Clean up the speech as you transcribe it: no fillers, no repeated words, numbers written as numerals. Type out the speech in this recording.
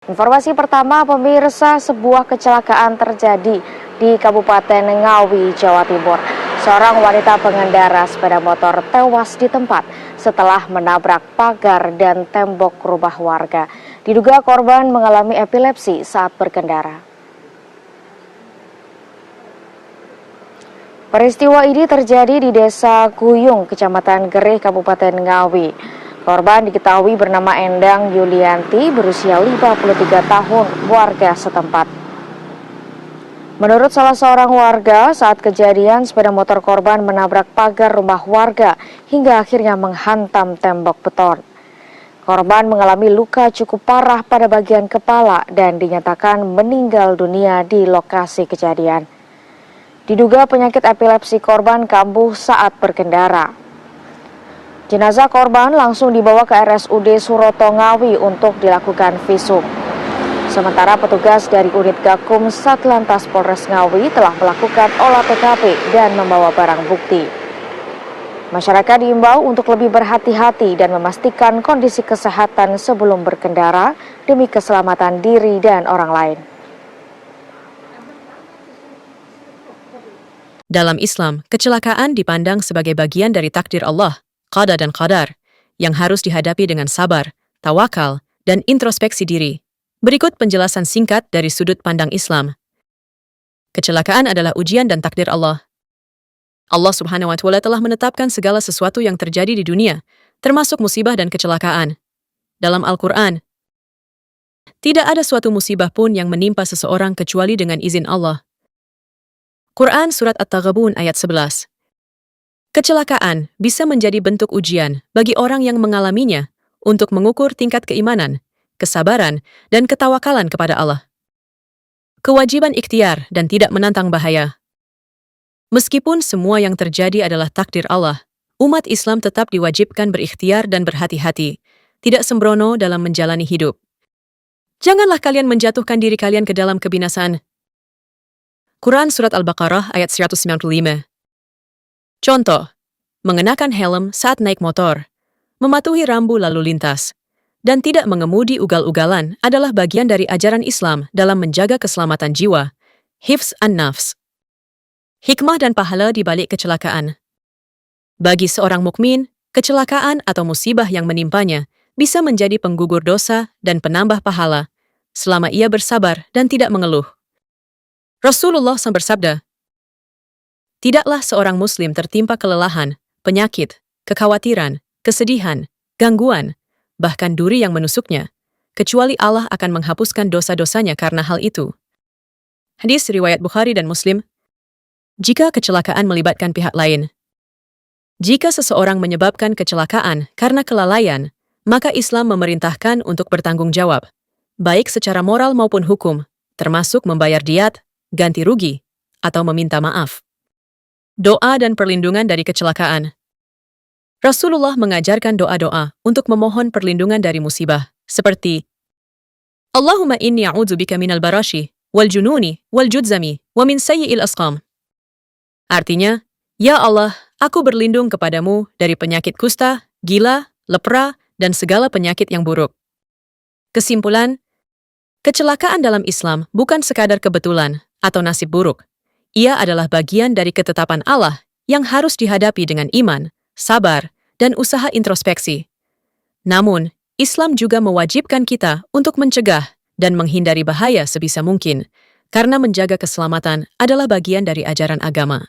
Informasi pertama, pemirsa, sebuah kecelakaan terjadi di Kabupaten Ngawi, Jawa Timur. Seorang wanita pengendara sepeda motor tewas di tempat setelah menabrak pagar dan tembok rumah warga. Diduga korban mengalami epilepsi saat berkendara. Peristiwa ini terjadi di Desa Guyung, Kecamatan Gereh, Kabupaten Ngawi. Korban diketahui bernama Endang Yulianti, berusia 53 tahun, warga setempat. Menurut salah seorang warga, saat kejadian sepeda motor korban menabrak pagar rumah warga hingga akhirnya menghantam tembok beton. Korban mengalami luka cukup parah pada bagian kepala dan dinyatakan meninggal dunia di lokasi kejadian. Diduga penyakit epilepsi korban kambuh saat berkendara. Jenazah korban langsung dibawa ke RSUD Suroto Ngawi untuk dilakukan visum. Sementara petugas dari unit Gakum Satlantas Polres Ngawi telah melakukan olah TKP dan membawa barang bukti. Masyarakat diimbau untuk lebih berhati-hati dan memastikan kondisi kesehatan sebelum berkendara demi keselamatan diri dan orang lain. Dalam Islam, kecelakaan dipandang sebagai bagian dari takdir Allah, qada dan qadar, yang harus dihadapi dengan sabar, tawakal, dan introspeksi diri. Berikut penjelasan singkat dari sudut pandang Islam. Kecelakaan adalah ujian dan takdir Allah. Allah Subhanahu wa Ta'ala telah menetapkan segala sesuatu yang terjadi di dunia, termasuk musibah dan kecelakaan. Dalam Al-Quran, tidak ada suatu musibah pun yang menimpa seseorang kecuali dengan izin Allah. Quran Surat At-Taghabun ayat 11. Kecelakaan bisa menjadi bentuk ujian bagi orang yang mengalaminya untuk mengukur tingkat keimanan, kesabaran, dan ketawakalan kepada Allah. Kewajiban ikhtiar dan tidak menantang bahaya. Meskipun semua yang terjadi adalah takdir Allah, umat Islam tetap diwajibkan berikhtiar dan berhati-hati, tidak sembrono dalam menjalani hidup. Janganlah kalian menjatuhkan diri kalian ke dalam kebinasaan. Quran Surat Al-Baqarah ayat 195. Contoh, mengenakan helm saat naik motor, mematuhi rambu lalu lintas, dan tidak mengemudi ugal-ugalan adalah bagian dari ajaran Islam dalam menjaga keselamatan jiwa, hifz an-nafs. Hikmah dan pahala di balik kecelakaan. Bagi seorang mukmin, kecelakaan atau musibah yang menimpanya bisa menjadi penggugur dosa dan penambah pahala selama ia bersabar dan tidak mengeluh. Rasulullah SAW bersabda, tidaklah seorang muslim tertimpa kelelahan, penyakit, kekhawatiran, kesedihan, gangguan, bahkan duri yang menusuknya, kecuali Allah akan menghapuskan dosa-dosanya karena hal itu. Hadis riwayat Bukhari dan Muslim. Jika kecelakaan melibatkan pihak lain. Jika seseorang menyebabkan kecelakaan karena kelalaian, maka Islam memerintahkan untuk bertanggung jawab, baik secara moral maupun hukum, termasuk membayar diat, ganti rugi, atau meminta maaf. Doa dan perlindungan dari kecelakaan. Rasulullah mengajarkan doa-doa untuk memohon perlindungan dari musibah, seperti Allahumma inni a'udzubika minal barashi, wal jununi, wal judzami, wa min sayyi'il asqam. Artinya, ya Allah, aku berlindung kepadamu dari penyakit kusta, gila, lepra, dan segala penyakit yang buruk. Kesimpulan, kecelakaan dalam Islam bukan sekadar kebetulan atau nasib buruk. Ia adalah bagian dari ketetapan Allah yang harus dihadapi dengan iman, sabar, dan usaha introspeksi. Namun, Islam juga mewajibkan kita untuk mencegah dan menghindari bahaya sebisa mungkin, karena menjaga keselamatan adalah bagian dari ajaran agama.